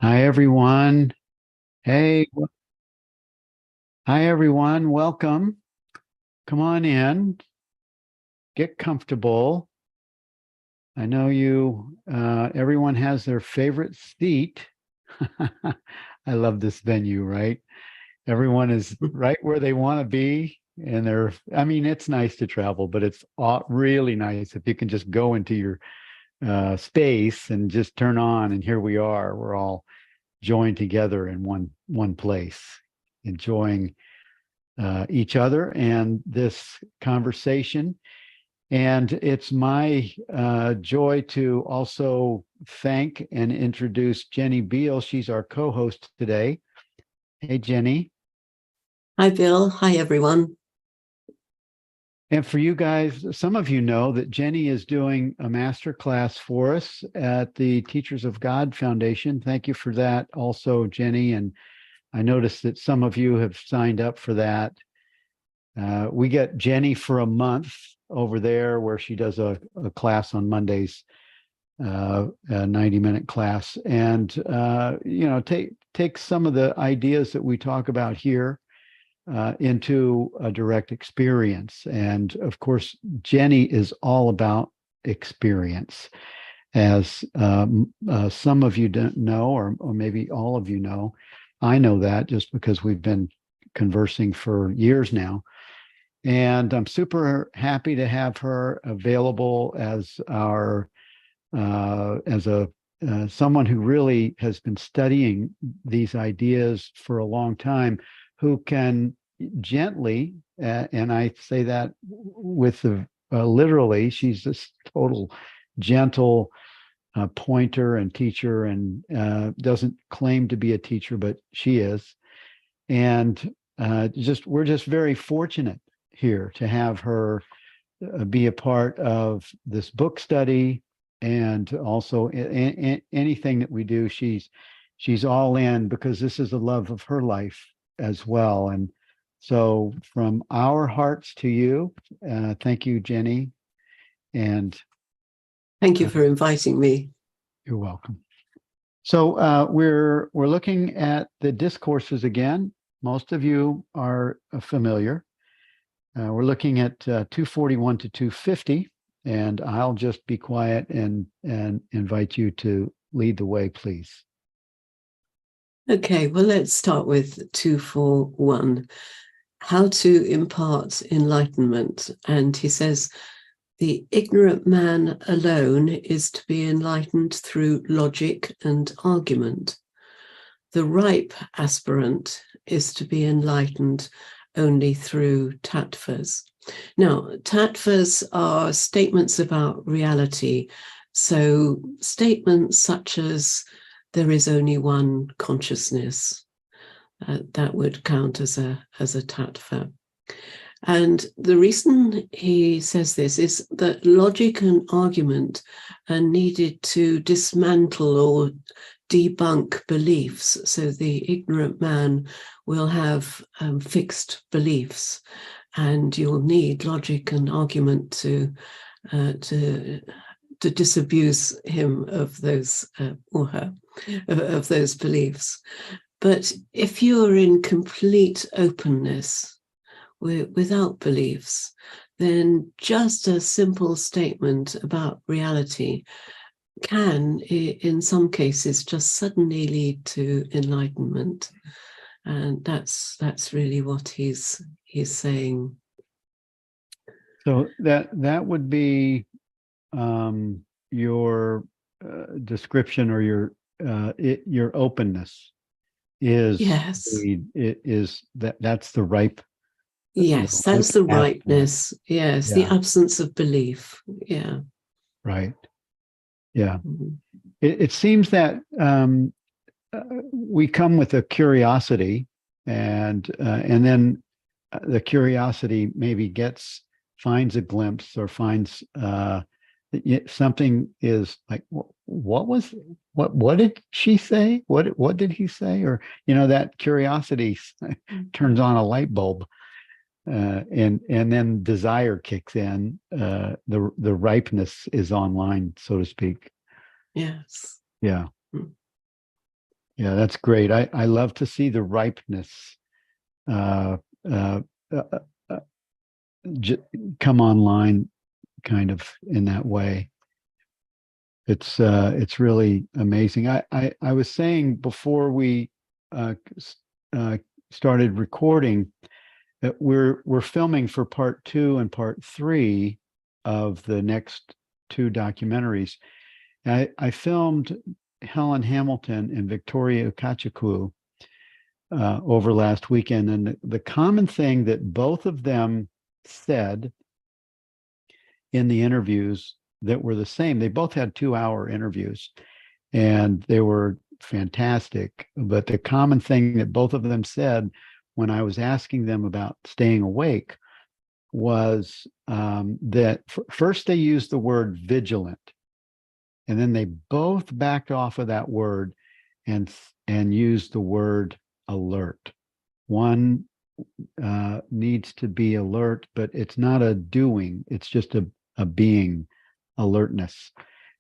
Hi, everyone. Hey, hi, everyone. Welcome. Come on in. Get comfortable. I know everyone has their favorite seat. I love this venue, right? Everyone is right where they want to be. And it's nice to travel, but it's really nice if you can just go into your space and just turn on. And here we are. We're all joined together in one place, enjoying each other and this conversation. And it's my joy to also thank and introduce Jenny Beal. She's our co-host today. Hey, Jenny. Hi, Bill. Hi, everyone. And for you guys, some of you know that Jenny is doing a master class for us at the Teachers of God Foundation. Thank you for that also, Jenny. And I noticed that some of you have signed up for that. We get Jenny for a month over there where she does a class on Mondays, a 90-minute class. And, take some of the ideas that we talk about here into a direct experience. And of course, Jenny is all about experience. As some of you don't know, or maybe all of you know, I know that just because we've been conversing for years now. And I'm super happy to have her available as our as a someone who really has been studying these ideas for a long time, who can gently, and I say that with the literally, she's this total gentle pointer and teacher, and doesn't claim to be a teacher, but she is. And we're just very fortunate here to have her be a part of this book study, and also anything that we do. She's all in, because this is the love of her life as well. And so from our hearts to you, thank you, Jenny. And thank you for inviting me. You're welcome. So we're looking at the Discourses again. Most of you are familiar. We're looking at 241 to 250, and I'll just be quiet and invite you to lead the way, please. Okay, well, let's start with 241, how to impart enlightenment. And he says, the ignorant man alone is to be enlightened through logic and argument. The ripe aspirant is to be enlightened only through tattvas. Now, tattvas are statements about reality. So statements such as there is only one consciousness, that would count as a tattva. And the reason he says this is that logic and argument are needed to dismantle or debunk beliefs. So the ignorant man will have fixed beliefs, and you'll need logic and argument to disabuse him of those or her of those beliefs. But if you're in complete openness, without beliefs, then just a simple statement about reality can, in some cases, just suddenly lead to enlightenment. And that's really what he's saying. So that would be your description, or your openness is, yes, that's the ripe. Yes, that's the ripeness. Yes, yeah. The absence of belief. Yeah. Right. Yeah. Mm-hmm. It seems that we come with a curiosity, and then the curiosity maybe finds a glimpse, or finds something is like, what did she say? What did he say? Or, that curiosity turns on a light bulb. And then desire kicks in. The ripeness is online, so to speak. Yes. Yeah. Yeah, that's great. I love to see the ripeness uh, uh, uh, uh, j- come online kind of in that way. It's really amazing. I was saying before we uh, uh, started recording that we're filming for part two and part three of the next two documentaries. I filmed Helen Hamilton and Victoria Ukachukwu over last weekend, and the common thing that both of them said in the interviews that were the same. They both had 2-hour interviews and they were fantastic. But the common thing that both of them said when I was asking them about staying awake was that first they used the word vigilant, and then they both backed off of that word and used the word alert. One needs to be alert, but it's not a doing, it's just a being, alertness.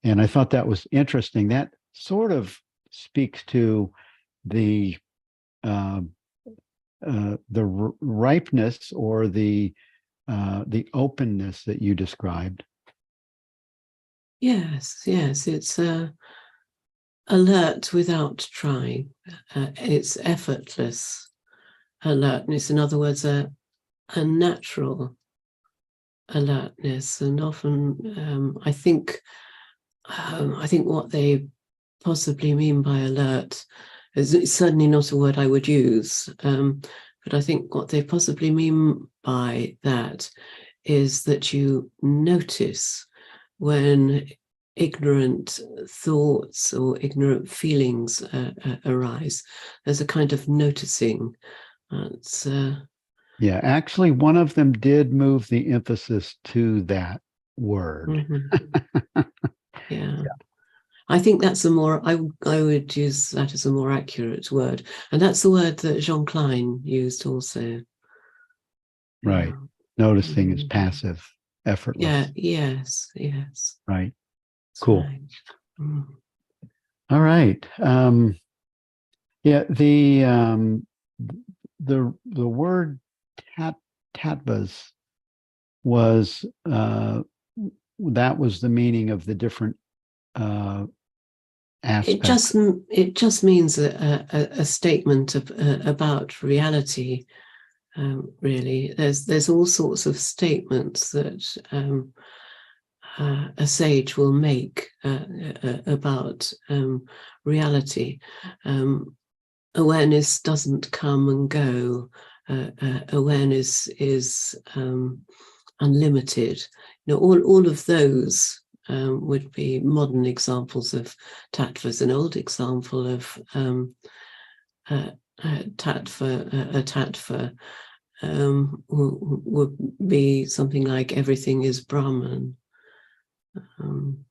And I thought that was interesting. That sort of speaks to the ripeness or the openness that you described. Yes, yes, it's alert without trying. It's effortless alertness. In other words, a natural alertness. And often, I think what they possibly mean by alert is certainly not a word I would use. But I think what they possibly mean by that is that you notice when ignorant thoughts or ignorant feelings arise. There's a kind of noticing. It's Yeah, actually, one of them did move the emphasis to that word. mhm. Yeah. I think that's I would use that as a more accurate word. And that's the word that Jean Klein used also. Right. Yeah. Noticing is Mhm. passive, Yeah, effortless. yes, yes. Right. That's Cool. right. Mm. All right. Yeah, the word tat tattvas was that was the meaning of the different uh aspects. It just means a statement of, about reality. Really, there's all sorts of statements that a sage will make about reality. Awareness doesn't come and go. Awareness is unlimited. All of those would be modern examples of tattvas. An old example of a tattva would be something like everything is Brahman. Um,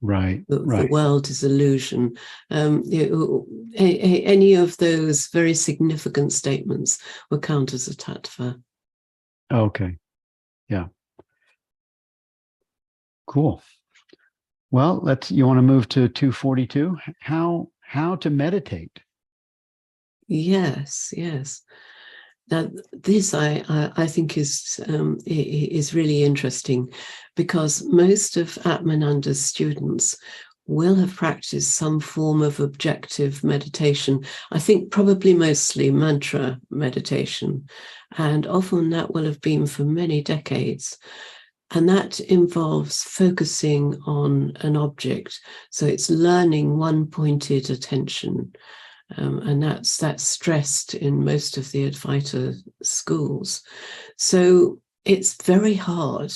Right, the right. world is illusion. Any of those very significant statements will count as a tattva. Okay. Yeah. Cool. Well, you want to move to 242? How to meditate. Yes, yes. Now, this I think is really interesting, because most of Atmananda's students will have practiced some form of objective meditation. I think probably mostly mantra meditation, and often that will have been for many decades. And that involves focusing on an object. So it's learning one-pointed attention. And that's stressed in most of the Advaita schools. So it's very hard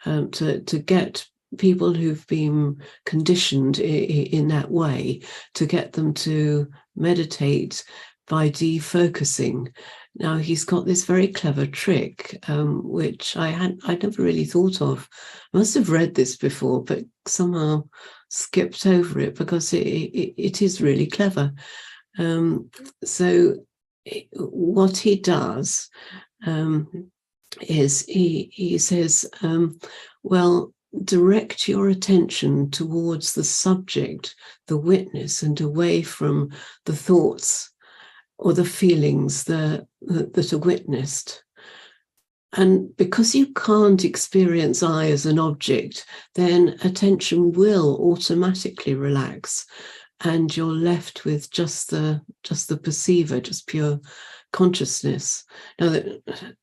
to get people who've been conditioned in that way, to get them to meditate by defocusing. Now, he's got this very clever trick, which I never really thought of. I must have read this before, but somehow skipped over it, because it is really clever. So what he does is he says, well, direct your attention towards the subject, the witness, and away from the thoughts or the feelings that are witnessed. And because you can't experience I as an object, then attention will automatically relax, and you're left with just the perceiver, just pure consciousness. Now,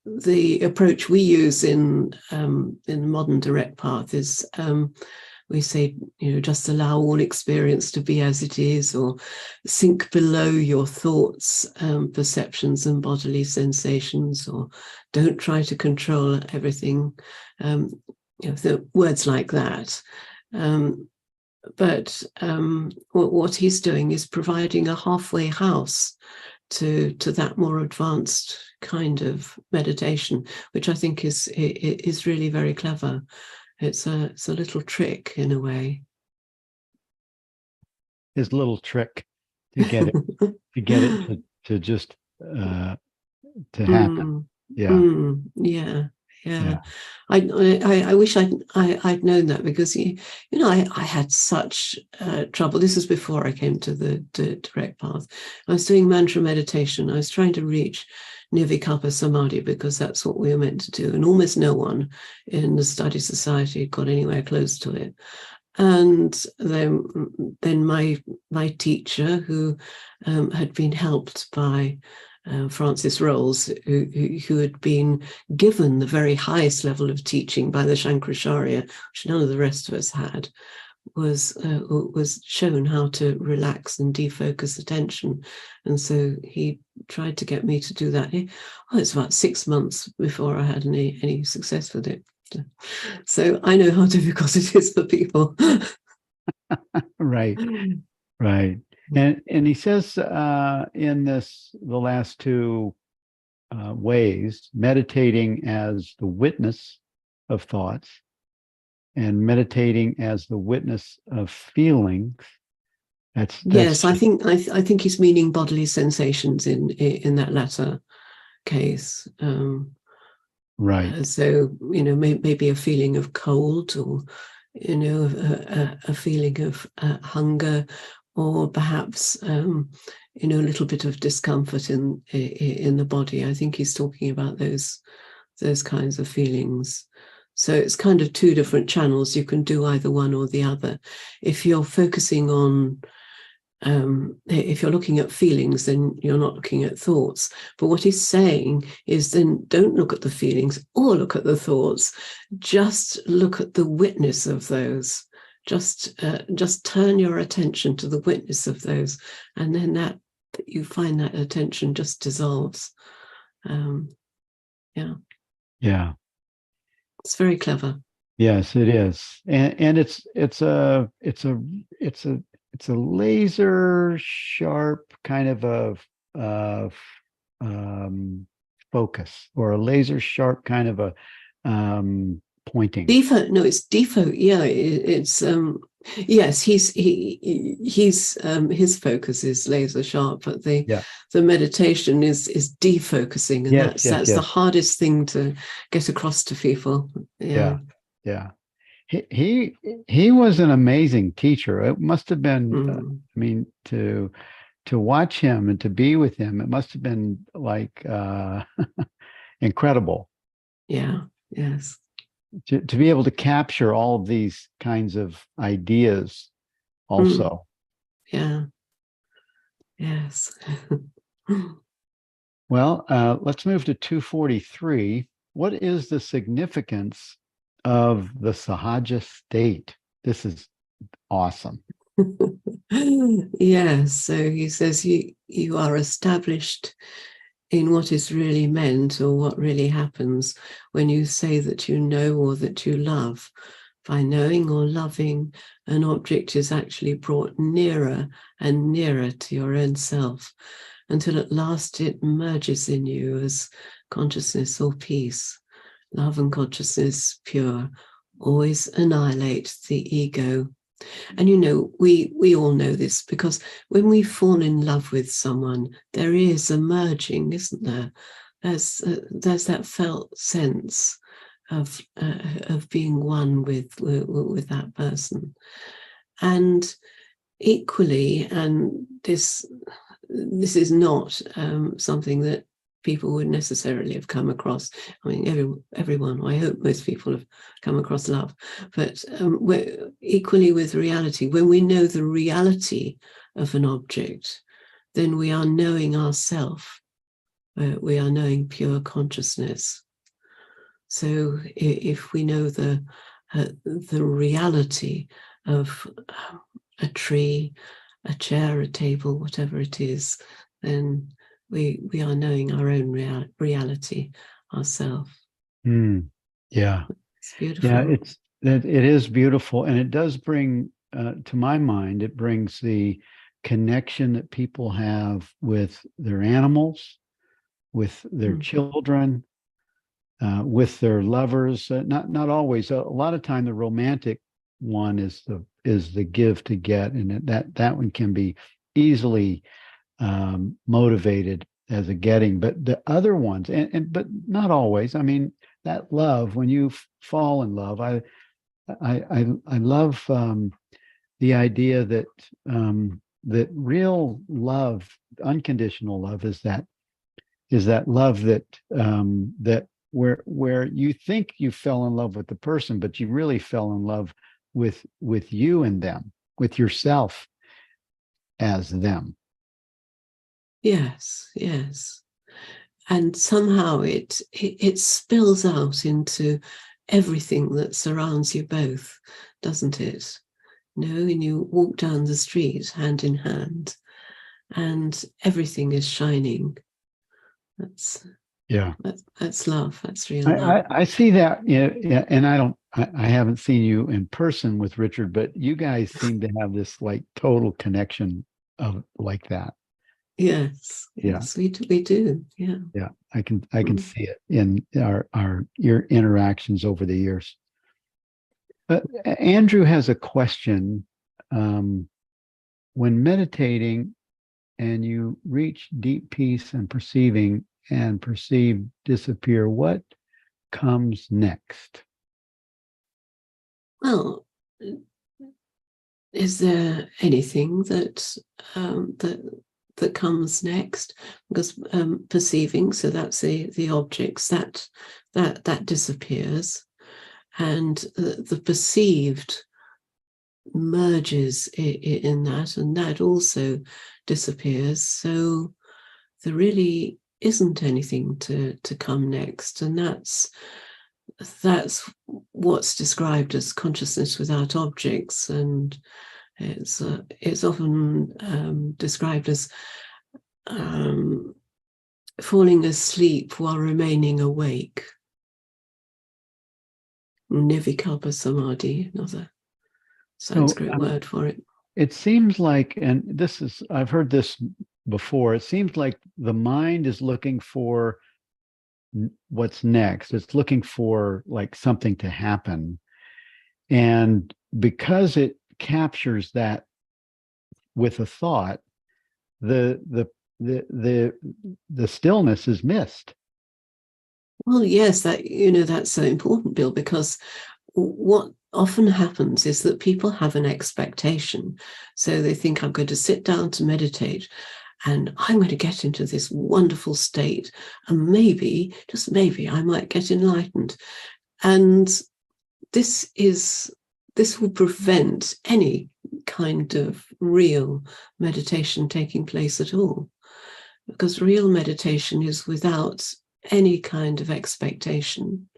the approach we use in the modern direct path is we say, just allow all experience to be as it is, or sink below your thoughts, perceptions, and bodily sensations, or don't try to control everything. The words like that. But what he's doing is providing a halfway house to that more advanced kind of meditation, which I think is really very clever. It's a little trick in a way. His little trick to get it to just to happen. Yeah. I wish I'd known that, because I had such trouble. This was before I came to the direct path. I was doing mantra meditation. I was trying to reach Nirvikapa Samadhi, because that's what we were meant to do, and almost no one in the study society got anywhere close to it. And then my teacher, who had been helped by Francis Rolls, who had been given the very highest level of teaching by the Shankaracharya, which none of the rest of us had, was shown how to relax and defocus attention. And so he tried to get me to do that. It's about 6 months before I had any success with it. So I know how difficult it is for people. Right. And he says in the last two ways, meditating as the witness of thoughts and meditating as the witness of feelings. That's yes, I think he's meaning bodily sensations in that latter case. Right. So maybe a feeling of cold, or a feeling of hunger, or perhaps a little bit of discomfort in the body. I think he's talking about those kinds of feelings. So it's kind of two different channels. You can do either one or the other. If you're focusing on, if you're looking at feelings, then you're not looking at thoughts. But what he's saying is, then don't look at the feelings or look at the thoughts. Just look at the witness of those. Just turn your attention to the witness of those, and then that you find that attention just dissolves. Yeah. It's very clever. Yes, it is, and it's a laser sharp kind of a focus, or a laser sharp kind of a pointing. It's defo. Yeah, it's yes. His focus is laser sharp, but the meditation is defocusing, and that's the hardest thing to get across to people. Yeah. He was an amazing teacher. It must have been. I mean, to watch him and to be with him, it must have been like incredible. Yeah. Yes. To be able to capture all of these kinds of ideas also. Yeah. Yes. Well, let's move to 243. What is the significance of the sahaja state? This is awesome. Yes. So he says you are established in what is really meant, or what really happens when you say that you know or that you love. By knowing or loving, an object is actually brought nearer and nearer to your own self, until at last it merges in you as consciousness or peace. Love and consciousness, pure, always annihilate the ego. And we all know this, because when we fall in love with someone, there is a merging, isn't there? There's that felt sense of being one with that person. And equally, and this is not something that people would necessarily have come across. I mean, everyone, I hope most people have come across love, but we're equally with reality. When we know the reality of an object, then we are knowing ourself. We are knowing pure consciousness. So if we know the reality of a tree, a chair, a table, whatever it is, then we are knowing our own reality ourselves. Yeah. It's beautiful. Yeah, it is beautiful. And it does bring, to my mind, it brings the connection that people have with their animals, with their children, with their lovers. Not always. A lot of time, the romantic one is the give to get, and that one can be easily motivated as a getting. But the other ones, but not always. I mean, that love, when you fall in love, I love the idea that that real love, unconditional love, is that love that that where you think you fell in love with the person, but you really fell in love with you and them, with yourself as them. Yes, yes. And somehow it spills out into everything that surrounds you both, doesn't it? You know, and you walk down the street hand in hand, and everything is shining. That's love. That's real love. I see that, yeah, and I haven't seen you in person with Richard, but you guys seem to have this like total connection of like that. Yes, yes, we do. Yeah, yeah. I can see it in your interactions over the years. Andrew has a question. When meditating and you reach deep peace and perceiving and perceive disappear, what comes next? Well, is there anything that that comes next? Because perceiving, so that's the objects that disappears, and the perceived merges in that, and that also disappears. So there really isn't anything to come next, and that's what's described as consciousness without objects, and it's often described as falling asleep while remaining awake. Nirvikalpa samadhi, another Sanskrit word for it. It seems like, and I've heard this before, it seems like the mind is looking for what's next. It's looking for like something to happen. And because it captures that with a thought, the stillness is missed. Well, yes, that's so important, Bill, because what often happens is that people have an expectation. So they think, I'm going to sit down to meditate and I'm going to get into this wonderful state, and maybe, just maybe, I might get enlightened. And this will prevent any kind of real meditation taking place at all, because real meditation is without any kind of expectation.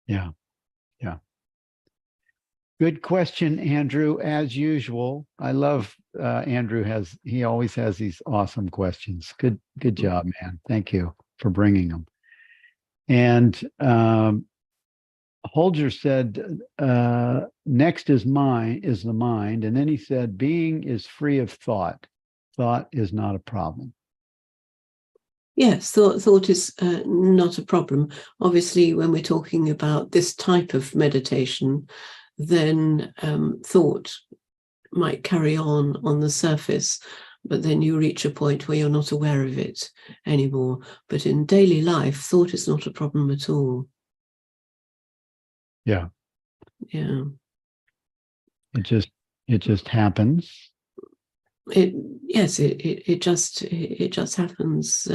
Yeah. Good question, Andrew, as usual. I love Andrew he always has these awesome questions. Good job, man. Thank you for bringing them. And Holger said, next is the mind. And then he said, being is free of thought. Thought is not a problem. Yes, thought is not a problem. Obviously, when we're talking about this type of meditation, then thought might carry on the surface, but then you reach a point where you're not aware of it anymore. But in daily life, thought is not a problem at all. Yeah. Yeah. It just happens. It just happens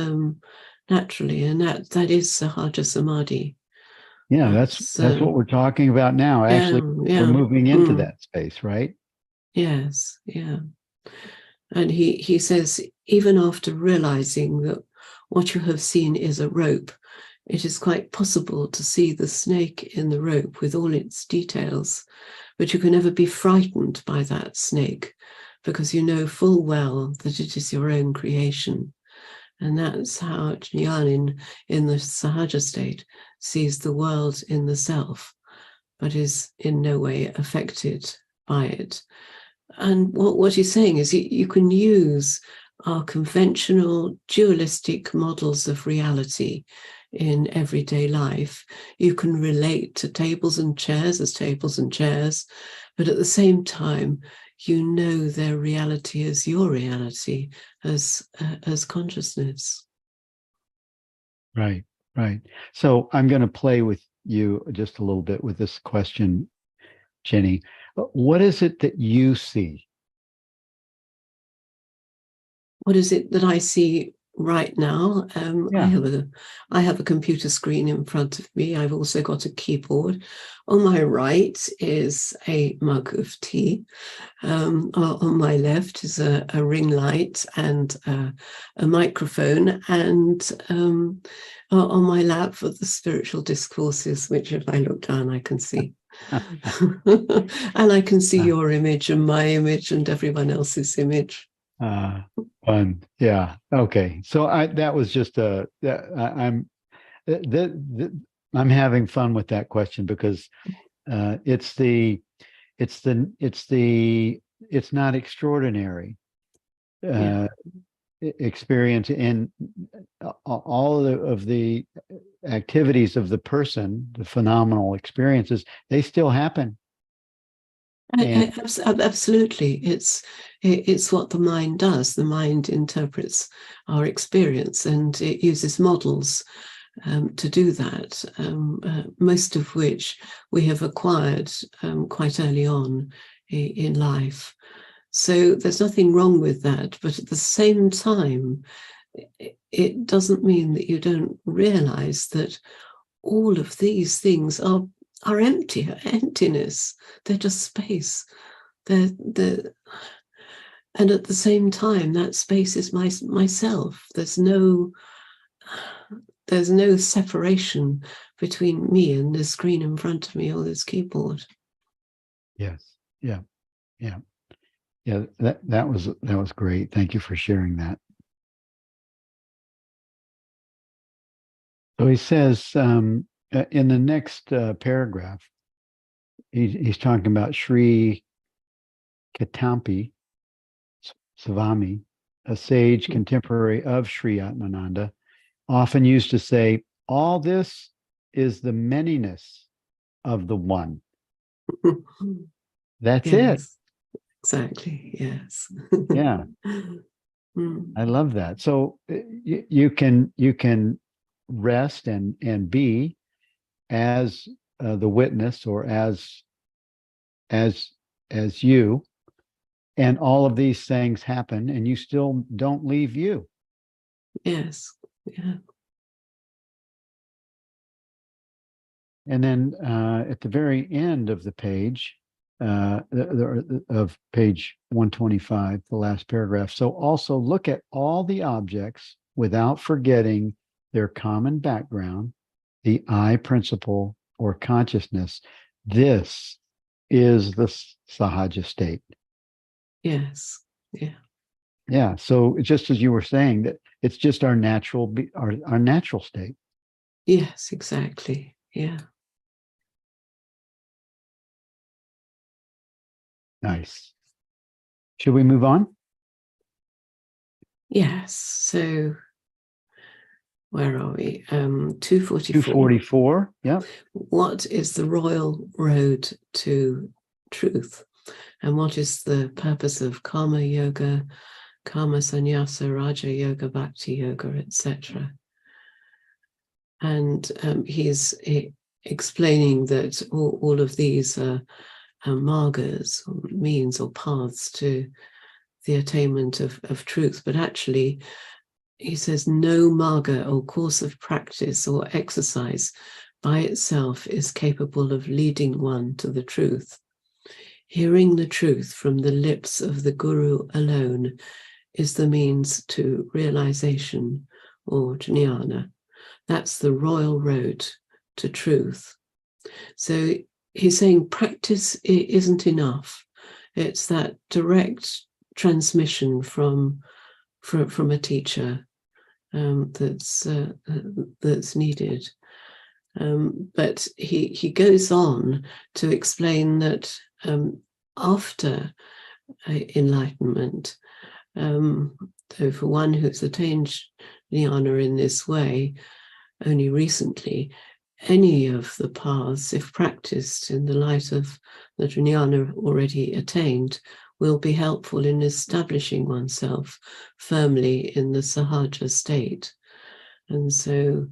naturally, and that is Sahaja Samadhi. Yeah, that's what we're talking about now. Actually, we're moving into that space, right? Yes, yeah. And he says, even after realizing that what you have seen is a rope, it is quite possible to see the snake in the rope with all its details, but you can never be frightened by that snake because you know full well that it is your own creation. And that's how Jnana in the Sahaja state sees the world in the self, but is in no way affected by it. And what he's saying is you can use our conventional dualistic models of reality in everyday life. You can relate to tables and chairs as tables and chairs, but at the same time, you know their reality as your reality, as consciousness. Right, right. So I'm going to play with you just a little bit with this question, Jenny. What is it that you see? What is it that I see right now? I have a computer screen in front of me. I've also got a keyboard. On my right is a mug of tea. On my left is a ring light and a microphone. And on my lap are the spiritual discourses, which if I look down, I can see. And I can see your image and my image and everyone else's image. Fun. Yeah. Okay. So that was just I'm having fun with that question because it's not extraordinary experience in all of the activities of the person, the phenomenal experiences, they still happen. Absolutely. It's what the mind does. The mind interprets our experience and it uses models to do that, most of which we have acquired quite early on in life. So there's nothing wrong with that. But at the same time, it doesn't mean that you don't realize that all of these things are emptiness. They're just space. And at the same time, that space is myself. There's no separation between me and the screen in front of me or this keyboard. Yes. Yeah. Yeah. Yeah. That was great. Thank you for sharing that. So he says in the next paragraph, he's talking about Shri Katampi Savami, a sage contemporary of Shri Atmananda, often used to say, all this is the manyness of the one. That's it. Exactly. Yes. Yeah. I love that. So you can rest and be as the witness or as you, and all of these things happen and you still don't leave you. Yes. Yeah. And then at the very end of the page, of page 125, the last paragraph. So also look at all the objects without forgetting their common background, the I principle or consciousness. This is the Sahaja state. Yes. Yeah. Yeah. So just as you were saying, that it's just our natural our natural state. Yes, exactly. Yeah. Nice. Should we move on? Yes. So where are we? 244. 244. Yeah. What is the royal road to truth? and what is the purpose of karma yoga, karma sannyasa, raja yoga, bhakti yoga, etc. And he's explaining that all of these are margas, or means or paths to the attainment of truth. But actually, he says no marga or course of practice or exercise by itself is capable of leading one to the truth. Hearing the truth from the lips of the Guru alone is the means to realization, or jnana. That's the royal road to truth. So he's saying practice isn't enough. It's that direct transmission from a teacher that's needed. But he goes on to explain that after enlightenment, so for one who's attained jnana in this way only recently, any of the paths, if practiced in the light of the jnana already attained, will be helpful in establishing oneself firmly in the sahaja state. And so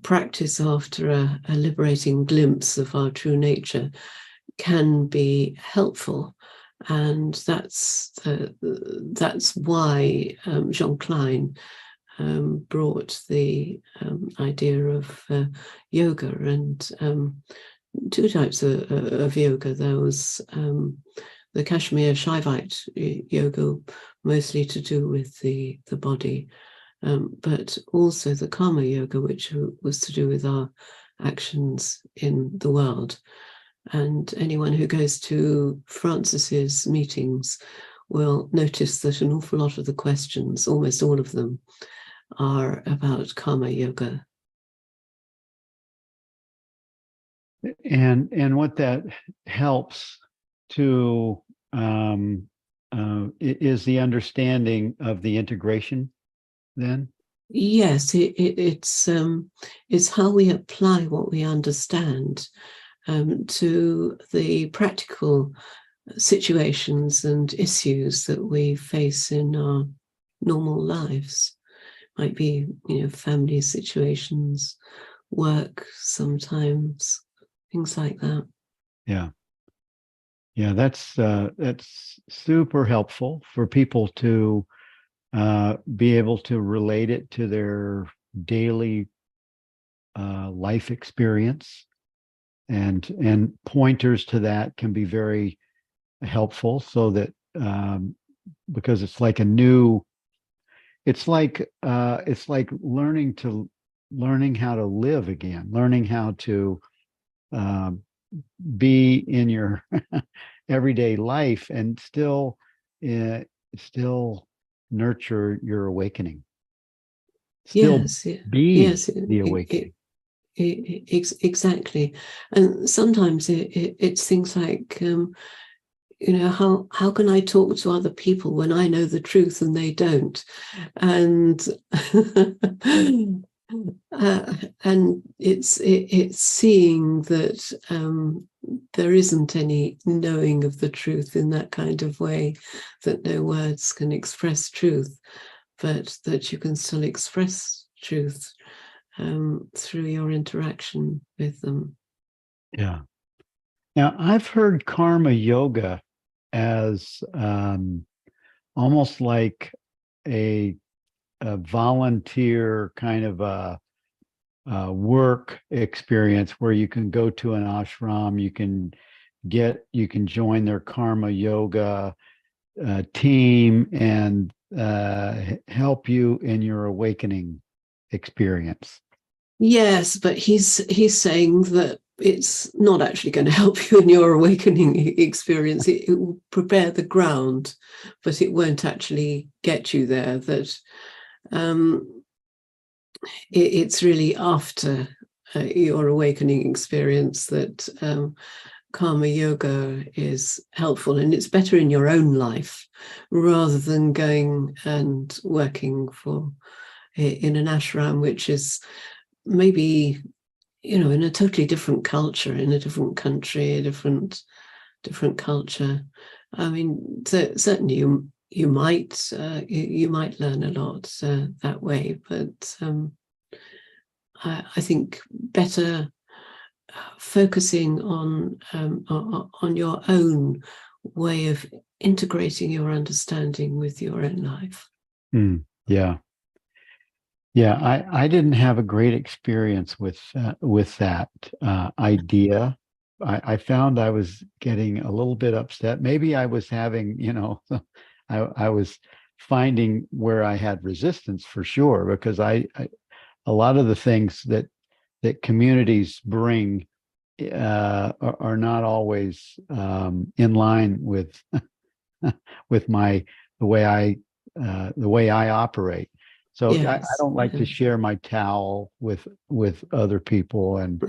practice after a liberating glimpse of our true nature can be helpful. And that's why Jean Klein brought the idea of yoga, and two types of yoga. There was the Kashmir Shaivite yoga, mostly to do with the body, but also the karma yoga, which was to do with our actions in the world. And anyone who goes to Francis's meetings will notice that an awful lot of the questions, almost all of them, are about karma yoga. And what that helps to is the understanding of the integration then? Yes, it's how we apply what we understand to the practical situations and issues that we face in our normal lives. Might be, family situations, work sometimes, things like that. Yeah. Yeah, that's super helpful for people to be able to relate it to their daily life experience, and pointers to that can be very helpful, so that because it's like learning how to live again, learning how to be in your everyday life and still nurture your awakening, still Yes, be yes, the awakening. exactly. And sometimes it's things like, how can I talk to other people when I know the truth and they don't? And and it's seeing that there isn't any knowing of the truth in that kind of way, that no words can express truth, but that you can still express truth through your interaction with them. Yeah. Now, I've heard karma yoga as almost like a volunteer kind of a work experience where you can go to an ashram, you can join their karma yoga team and help you in your awakening experience. Yes, but he's saying that it's not actually going to help you in your awakening experience. It will prepare the ground, but it won't actually get you there. That it's really after your awakening experience that karma yoga is helpful, and it's better in your own life rather than going and working in an ashram, which is maybe in a totally different culture, in a different country, a different different culture. I mean, certainly you might learn a lot that way, but I think better focusing on your own way of integrating your understanding with your own life. Yeah. Yeah, I didn't have a great experience with that idea. I found I was getting a little bit upset. Maybe I was having, I was finding where I had resistance for sure, because I a lot of the things that communities bring are not always in line with with the way I operate. So I Yes, don't like to yes. share my towel with other people, and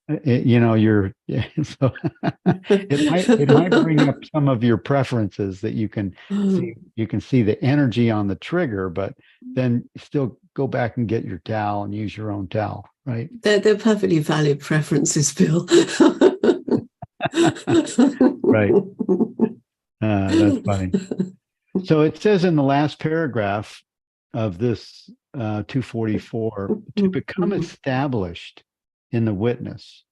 you're so it might bring up some of your preferences that you can see the energy on the trigger, but then still go back and get your towel and use your own towel, right? They're perfectly valid preferences, Bill. Right. That's funny. So it says in the last paragraph of this 244, to become established in the witness,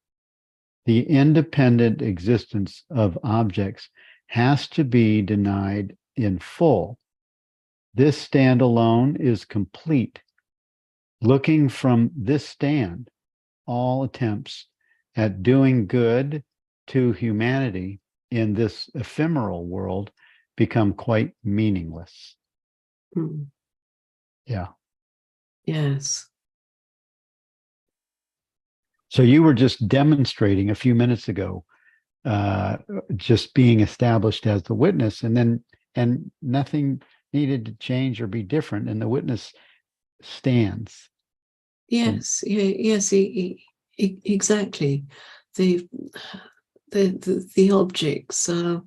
the independent existence of objects has to be denied in full. This stand alone is complete. Looking from this stand, all attempts at doing good to humanity in this ephemeral world become quite meaningless. Yeah. Yes. So you were just demonstrating a few minutes ago, just being established as the witness, and nothing needed to change or be different, and the witness stands. Yes. Yes. Exactly. The the objects are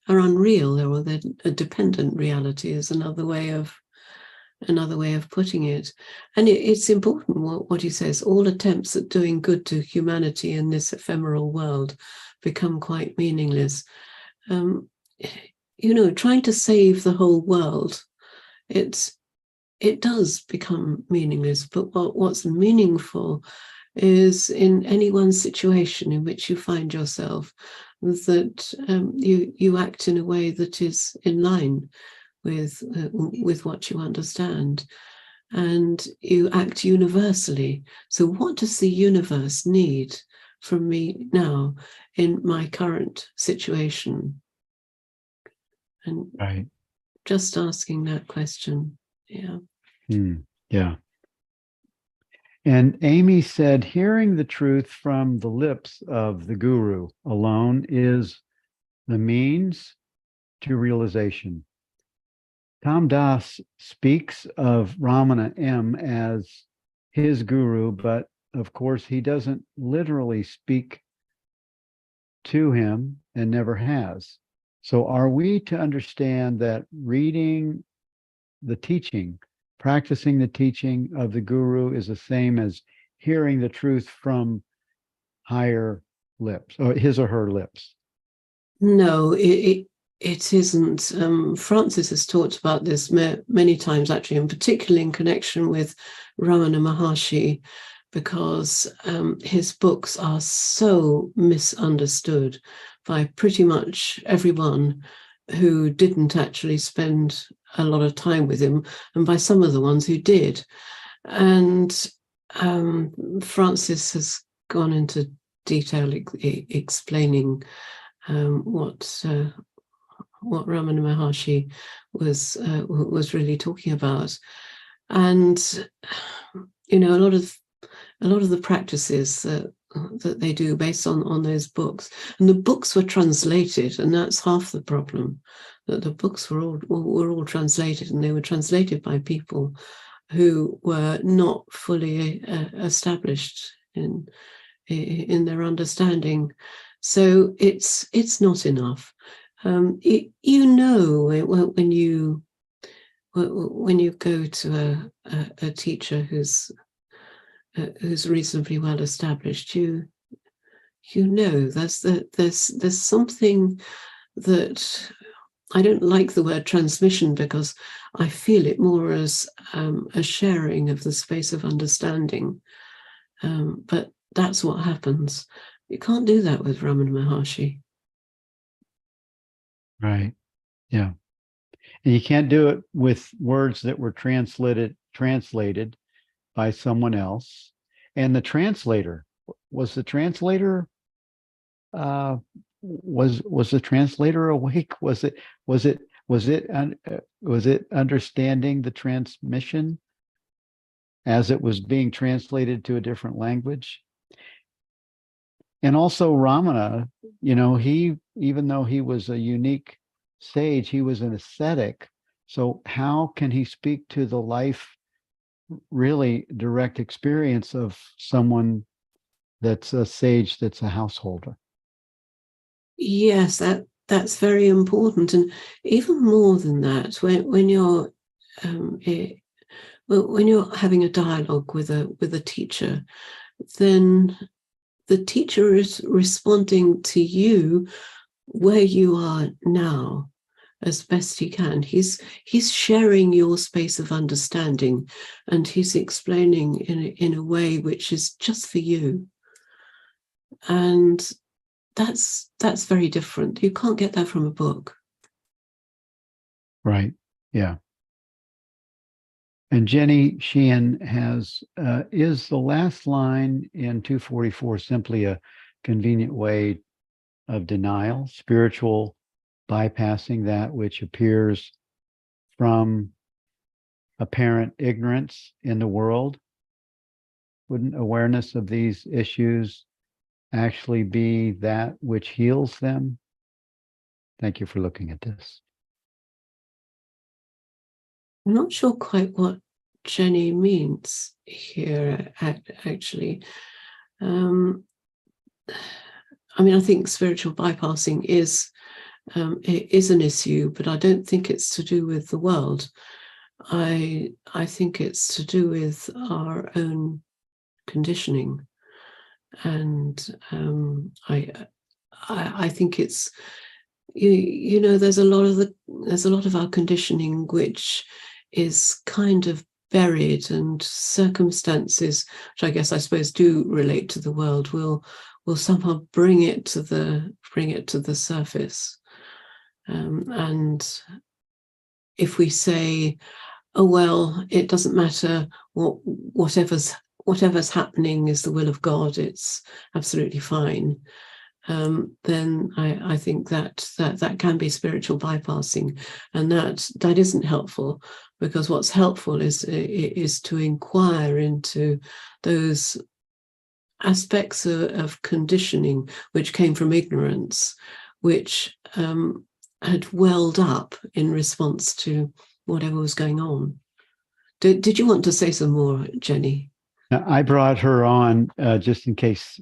unreal, or they're a dependent reality is another way of putting it. And it's important what he says. All attempts at doing good to humanity in this ephemeral world become quite meaningless. Trying to save the whole world, it does become meaningless. But what's meaningful is in any one situation in which you find yourself, that you act in a way that is in line with what you understand, and you act universally. So what does the universe need from me now in my current situation? And Right. just asking that question. Yeah. Yeah. And Amy said, hearing the truth from the lips of the guru alone is the means to realization. Tom Das speaks of Ramana M as his guru, but of course he doesn't literally speak to him and never has. So are we to understand that reading the teaching, practicing the teaching of the guru is the same as hearing the truth from higher lips, or his or her lips? No, it isn't. Francis has talked about this many times, actually, and particularly in connection with Ramana Maharshi, because his books are so misunderstood by pretty much everyone who didn't actually spend a lot of time with him, and by some of the ones who did. And Francis has gone into detail explaining what Ramana Maharshi was really talking about, and a lot of the practices that they do based on those books, and the books were translated, and that's half the problem. That the books were all translated, and they were translated by people who were not fully established in their understanding. So it's not enough. When you go to a teacher who's reasonably well established, you there's something that I don't like the word transmission, because I feel it more as a sharing of the space of understanding. But that's what happens. You can't do that with Ramana Maharshi. Right. Yeah. And you can't do it with words that were translated by someone else. And the translator, was the translator was the translator awake? Was it understanding the transmission as it was being translated to a different language? And also Ramana, he, even though he was a unique sage, he was an ascetic. So how can he speak to the life, really direct experience of someone that's a sage, that's a householder? Yes, that's very important, and even more than that, when you're when you're having a dialogue with a teacher, then the teacher is responding to you where you are now as best he can. He's sharing your space of understanding, and he's explaining in a way which is just for you. And that's very different. You can't get that from a book. Right. Yeah. And Jenny Sheehan has, is the last line in 244 simply a convenient way of denial, spiritual bypassing that which appears from apparent ignorance in the world? Wouldn't awareness of these issues actually be that which heals them? Thank you for looking at this. I'm not sure quite what Jenny means here, actually. I mean, I think spiritual bypassing is an issue, but I don't think it's to do with the world. I think it's to do with our own conditioning, and I think it's there's a lot of our conditioning which is kind of buried, and circumstances, which I suppose do relate to the world, will somehow bring it to the surface. And if we say, oh well, it doesn't matter, whatever's happening is the will of God, it's absolutely fine, then I think that can be spiritual bypassing, and that isn't helpful, because what's helpful is to inquire into those aspects of conditioning which came from ignorance, which had welled up in response to whatever was going on. Did you want to say some more, Jenny? Now, I brought her on just in case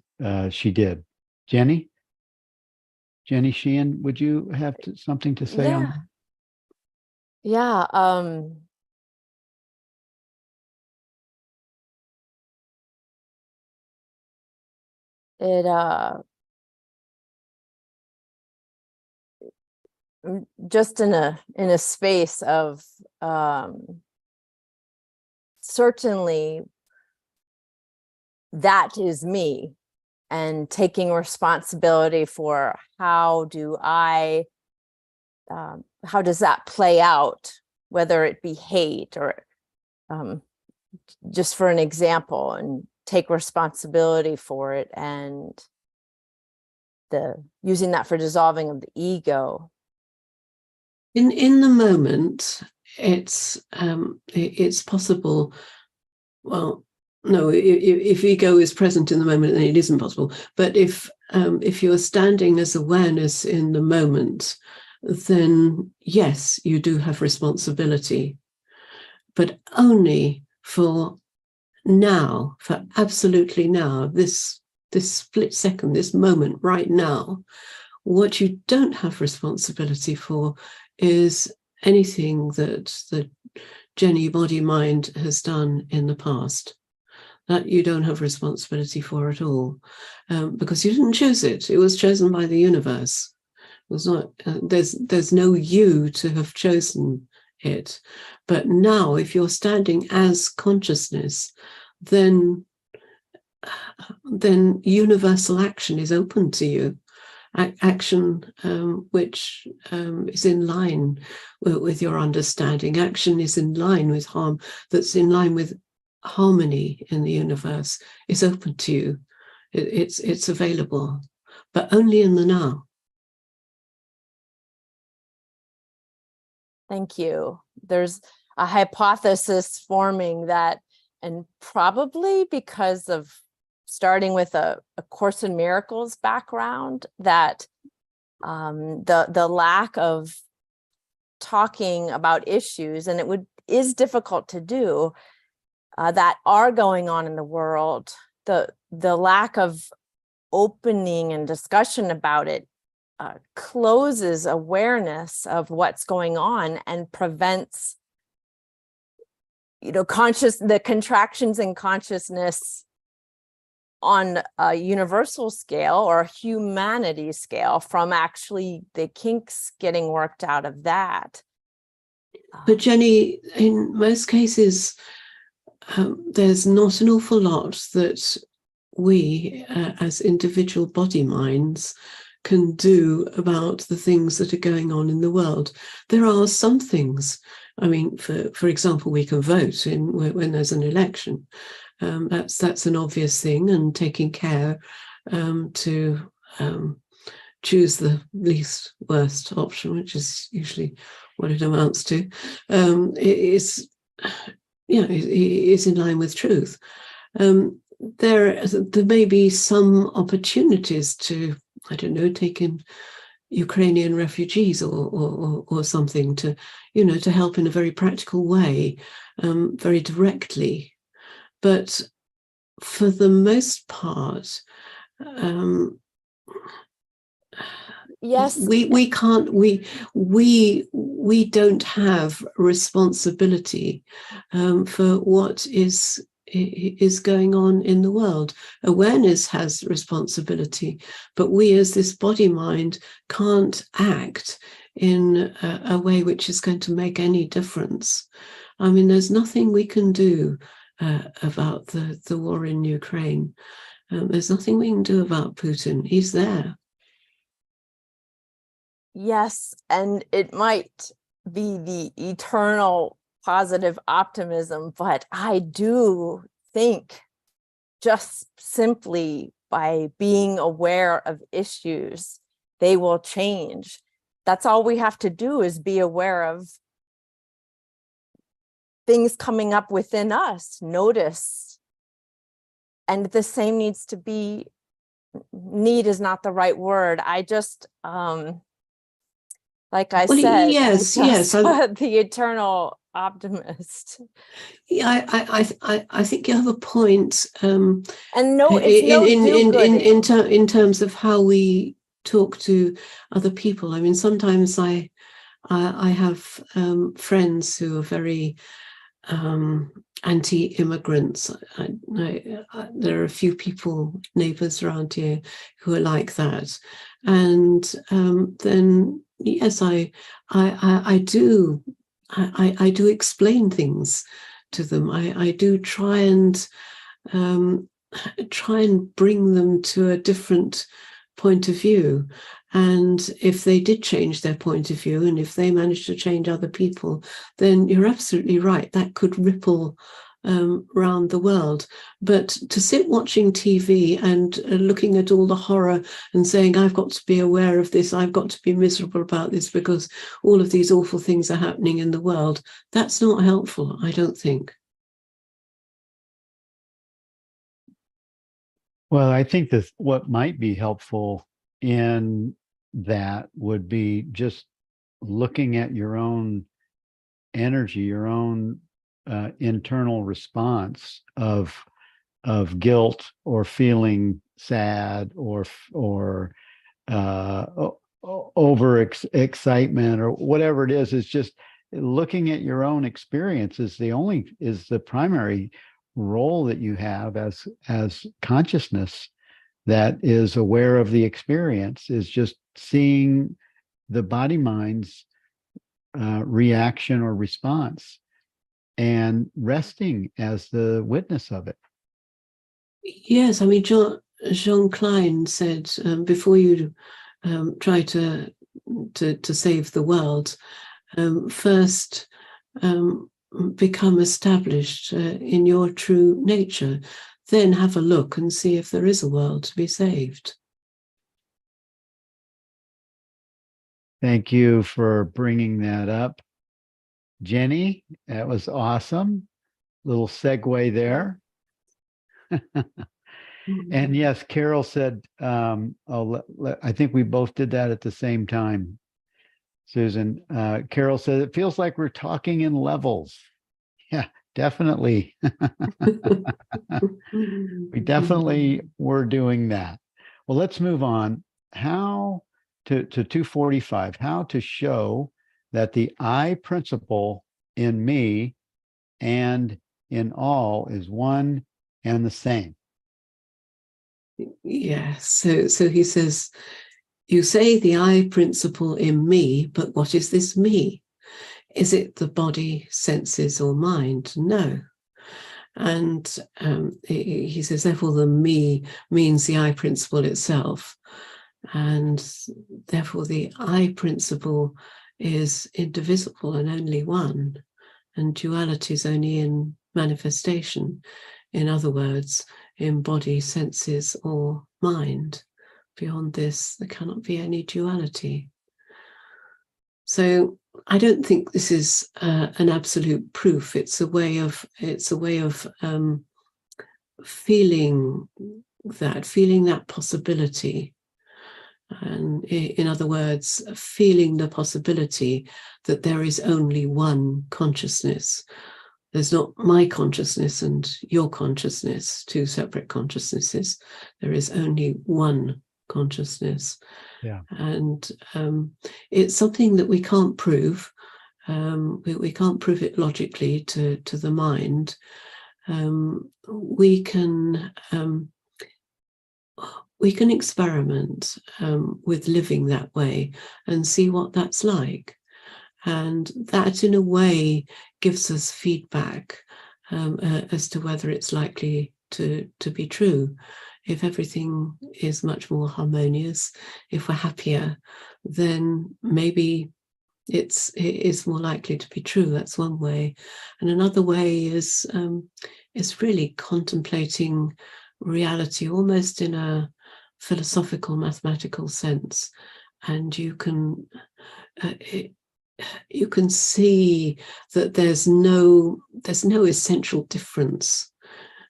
she did. Jenny Sheehan, would you have something to say on that? Yeah. Just in a space of certainly that is me, and taking responsibility for how does that play out, whether it be hate or just for an example, and take responsibility for it, and using that for dissolving of the ego. In the moment, it's possible. Well, no, if ego is present in the moment, then it isn't possible. But if you're standing as awareness in the moment, then yes, you do have responsibility, but only for now, for absolutely now, this split second, this moment right now. What you don't have responsibility for is anything that the Jenny body mind has done in the past. that you don't have responsibility for at all, because you didn't choose it. It was chosen by the universe. It was not. There's no you to have chosen it. But now, if you're standing as consciousness, then universal action is open to you. Action which is in line with your understanding. Action is in line with that's in line with harmony in the universe. Is open to you. It's available, but only in the now. Thank you. There's a hypothesis forming that, and probably because of starting with a Course in Miracles background, that the lack of talking about issues, and is difficult to do, that are going on in the world, the lack of opening and discussion about it closes awareness of what's going on and prevents, the contractions in consciousness on a universal scale or humanity scale from actually the kinks getting worked out of that. But Jenny, in most cases, there's not an awful lot that we, as individual body minds, can do about the things that are going on in the world. There are some things. I mean, for example, we can vote when there's an election. That's an obvious thing, and taking care to choose the least worst option, which is usually what it amounts to, is in line with truth. There may be some opportunities to, I don't know, take in Ukrainian refugees or something to help in a very practical way, very directly. But for the most part, yes, we can't. We don't have responsibility for what is going on in the world. Awareness has responsibility, but we as this body mind can't act in a way which is going to make any difference. I mean, there's nothing we can do about the war in Ukraine. There's nothing we can do about Putin. He's there. Yes, and it might be the eternal positive optimism, but I do think just simply by being aware of issues, they will change. That's all we have to do, is be aware of things coming up within us, notice. And the same needs to be, need is not the right word. I just, like I said, yes, the eternal optimist. Yeah, I think you have a point. And no, it's in terms of how we talk to other people. I mean, sometimes I have friends who are very anti-immigrants. There are a few people, neighbours around here, who are like that, and then yes, I do explain things to them. I do try and bring them to a different point of view. And if they did change their point of view, and if they managed to change other people, then you're absolutely right. That could ripple around the world. But to sit watching TV and looking at all the horror and saying, I've got to be aware of this, I've got to be miserable about this because all of these awful things are happening in the world, that's not helpful, I don't think. Well, I think that what might be helpful in that would be just looking at your own energy, your own internal response of guilt or feeling sad or over excitement or whatever it is just looking at your own experience is the primary role that you have as consciousness that is aware of the experience, is just seeing the body mind's reaction or response and resting as the witness of it. Yes, I mean, Jean Klein said, before you try to save the world, first become established in your true nature, then have a look and see if there is a world to be saved. Thank you for bringing that up, Jenny. That was awesome. Little segue there. And yes, Carol said, I think we both did that at the same time, Susan. Carol said, it feels like we're talking in levels. Yeah, definitely. We definitely were doing that. Well, let's move on. How to 245, how to show that the I principle in me and in all is one and the same. Yes. So he says, you say the I principle in me, but what is this me? Is it the body, senses, or mind? No. And he says, therefore, the me means the I principle itself. And therefore, the I principle is indivisible and only one. And duality is only in manifestation. In other words, in body, senses, or mind. Beyond this, there cannot be any duality. So I don't think this is an absolute proof. It's a way of feeling that possibility. And in other words, feeling the possibility that there is only one consciousness. There's not my consciousness and your consciousness, two separate consciousnesses. There is only one consciousness. Yeah. And it's something that we can't prove. We can't prove it logically to the mind. We can experiment with living that way and see what that's like. And that, in a way, gives us feedback as to whether it's likely to be true. If everything is much more harmonious, if we're happier, then maybe it is more likely to be true. That's one way. And another way is really contemplating reality almost in a philosophical, mathematical sense. And you can see that there's no essential difference.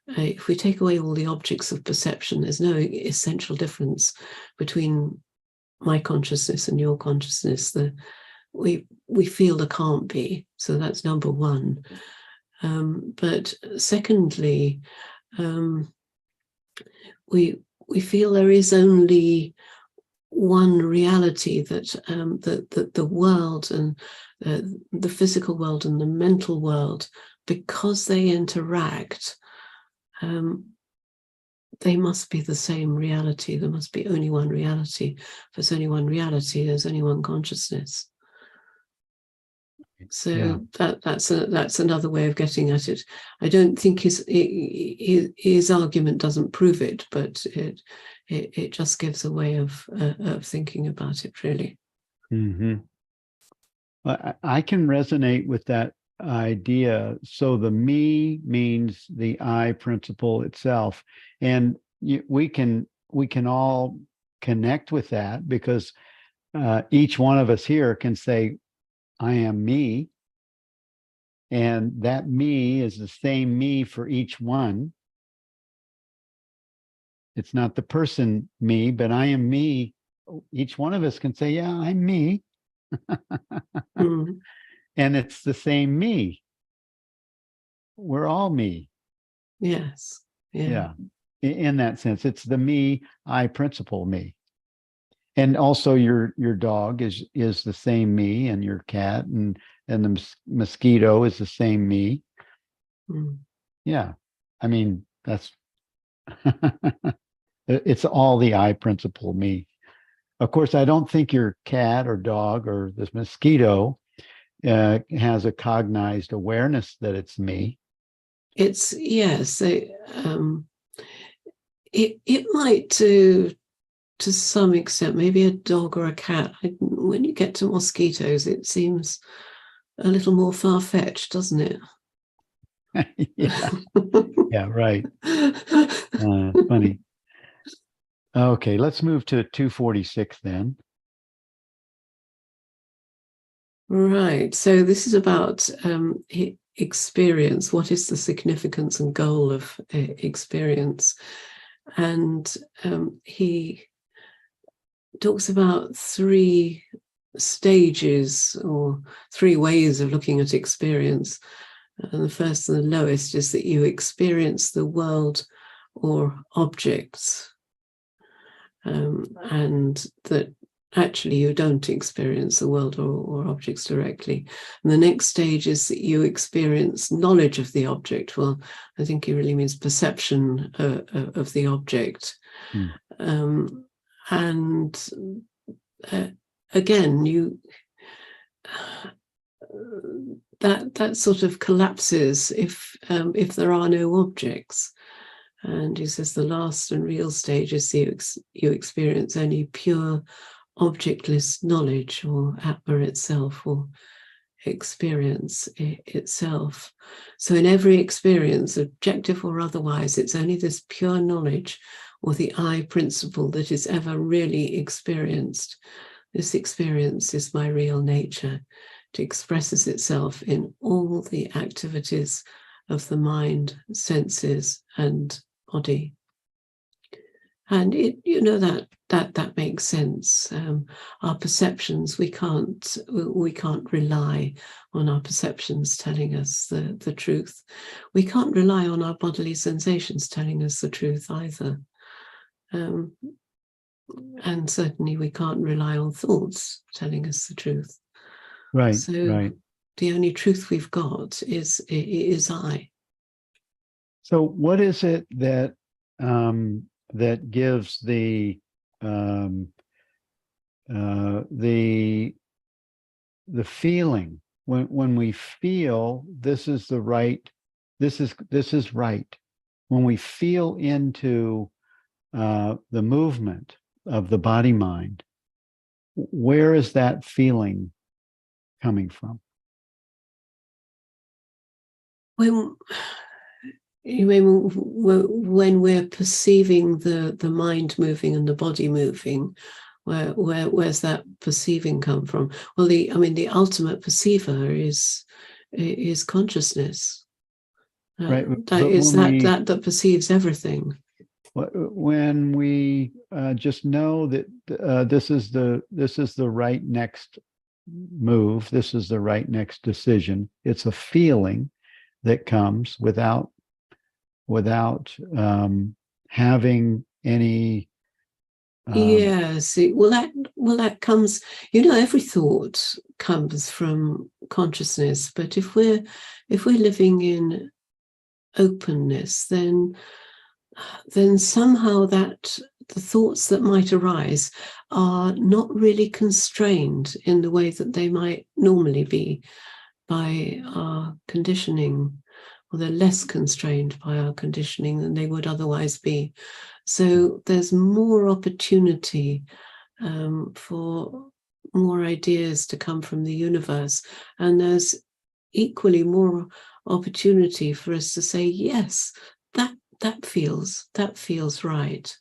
If we take away all the objects of perception, there's no essential difference between my consciousness and your consciousness. We feel there can't be. So that's number one. But secondly, we feel there is only one reality, that the world and the physical world and the mental world, because they interact, they must be the same reality. There must be only one reality. If there's only one reality, there's only one consciousness. So yeah. That's another way of getting at it. I don't think his argument doesn't prove it, but it just gives a way of thinking about it, really. Mm-hmm. I can resonate with that idea. So the me means the I principle itself, and we can all connect with that, because each one of us here can say, I am me, and that me is the same me for each one. It's not the person me, but I am me. Each one of us can say, yeah, I'm me. Mm-hmm. And it's the same me. We're all me. Yes. Yeah. In that sense, it's the me, I principle me. And also your dog is the same me, and your cat and the mosquito is the same me. Mm. Yeah. I mean, that's it's all the I principle me. Of course, I don't think your cat or dog or this mosquito has a cognized awareness that it's me. It's, yes, it might to some extent, maybe a dog or a cat. When you get to mosquitoes, it seems a little more far-fetched, doesn't it? Yeah, yeah, right. Funny. Okay, let's move to 246 then. Right. So this is about experience. What is the significance and goal of experience? And he talks about three stages or three ways of looking at experience. And the first and the lowest is that you experience the world or objects, and that actually you don't experience the world or objects directly. And the next stage is that you experience knowledge of the object. Well, I think he really means perception of the object. And again, you that sort of collapses if there are no objects. And he says the last and real stage is you experience only pure objectless knowledge, or Atma itself, or experience itself. So in every experience, objective or otherwise, it's only this pure knowledge or the I principle that is ever really experienced. This experience is my real nature. It expresses itself in all the activities of the mind, senses, and body. And it, that makes sense. Our perceptions, we can't rely on our perceptions telling us the truth. We can't rely on our bodily sensations telling us the truth either. And certainly we can't rely on thoughts telling us the truth. Right. So right. The only truth we've got is I. So what is it that that gives the feeling when we feel this is the right, this is right, when we feel into the movement of the body mind, where is that feeling coming from? When we're perceiving the mind moving and the body moving, where's that perceiving come from? Well, the ultimate perceiver is consciousness. Right. That perceives everything. When we just know that this is the right next move, this is the right next decision, it's a feeling that comes without having any yes, that comes, every thought comes from consciousness, but if we're living in openness, then somehow that the thoughts that might arise are not really constrained in the way that they might normally be by our conditioning, or they're less constrained by our conditioning than they would otherwise be. So there's more opportunity for more ideas to come from the universe, and there's equally more opportunity for us to say, yes, that feels right.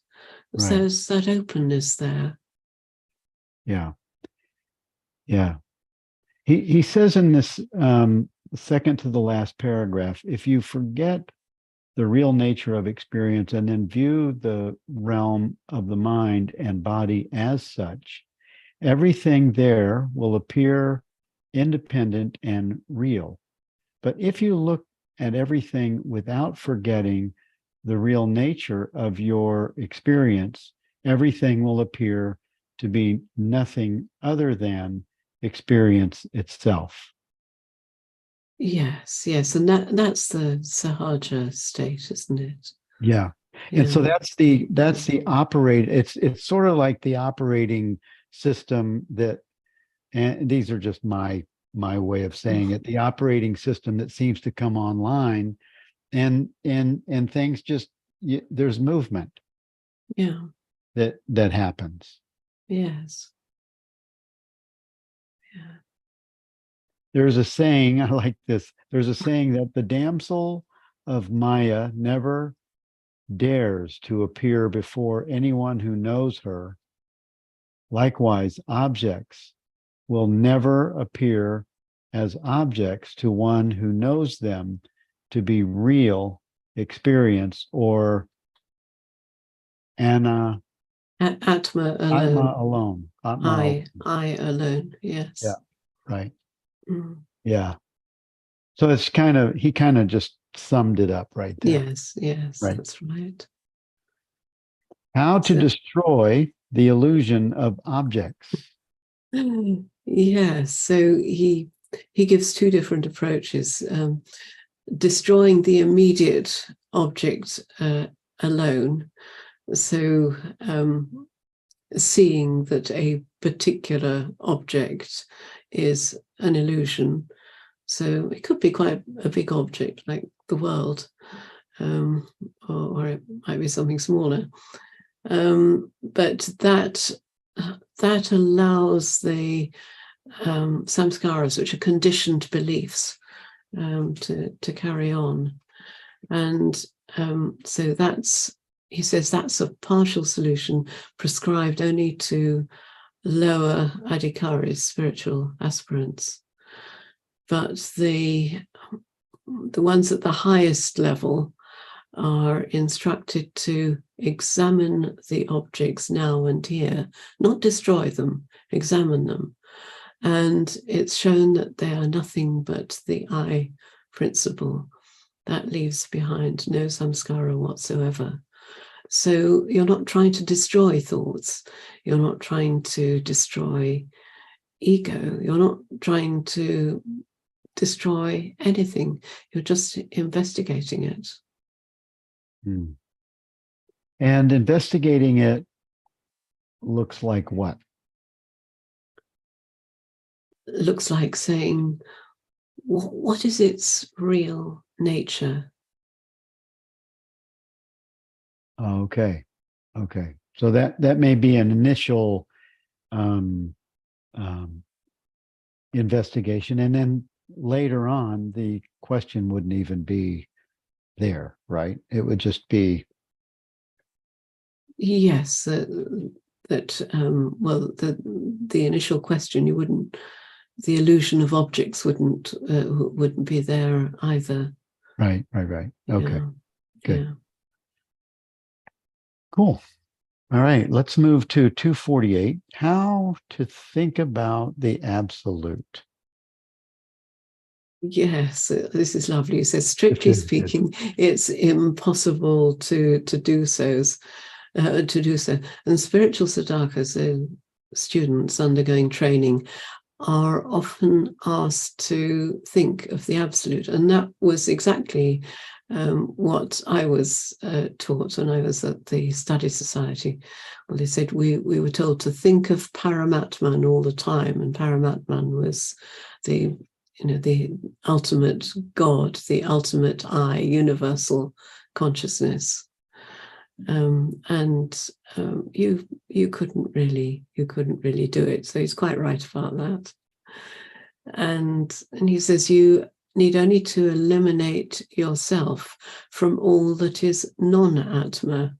So there's that openness there. Yeah. He says in this second to the last paragraph, if you forget the real nature of experience and then view the realm of the mind and body as such, everything there will appear independent and real. But if you look at everything without forgetting the real nature of your experience, everything will appear to be nothing other than experience itself. Yes, and that's the Sahaja state, isn't it? Yeah. And so that's the operate, it's sort of like the operating system that, and these are just my way of saying it, the operating system that seems to come online, and things just, there's movement that happens. Yes. Yeah. There's a saying, I like this. There's a saying that the damsel of Maya never dares to appear before anyone who knows her. Likewise, objects will never appear as objects to one who knows them to be real experience, or Atma alone. Atma alone. I alone. Yes. Yeah. Right. Mm. Yeah. So it's kind of, he kind of just summed it up right there. Yes, Right. that's right. How to destroy the illusion of objects. Yes, so he gives two different approaches. Destroying the immediate object alone, so seeing that a particular object is an illusion. So it could be quite a big object like the world, or it might be something smaller. But that allows the samskaras, which are conditioned beliefs, to carry on. And so he says that's a partial solution prescribed only to lower adhikaris, spiritual aspirants. But the ones at the highest level are instructed to examine the objects now and here, not destroy them, examine them. And it's shown that they are nothing but the I principle that leaves behind no samskara whatsoever. So you're not trying to destroy thoughts. You're not trying to destroy ego. You're not trying to destroy anything. You're just investigating it. And investigating it looks like what? Looks like saying, what is its real nature? Okay. So that may be an initial investigation, and then later on, the question wouldn't even be there, right? It would just be, yes, well, the initial question, the illusion of objects wouldn't be there either. Right. Okay, good. Yeah. Cool. All right, let's move to 248. How to think about the absolute. Yes, this is lovely. He says, strictly speaking, it's impossible to do so. And spiritual sadhakas, students undergoing training, are often asked to think of the absolute. And that was exactly what I was taught when I was at the Study Society. Well, they said we were told to think of Paramatman all the time, and Paramatman was the ultimate God, the ultimate I, universal consciousness. And you couldn't really do it. So he's quite right about that. And he says you need only to eliminate yourself from all that is non-Atma.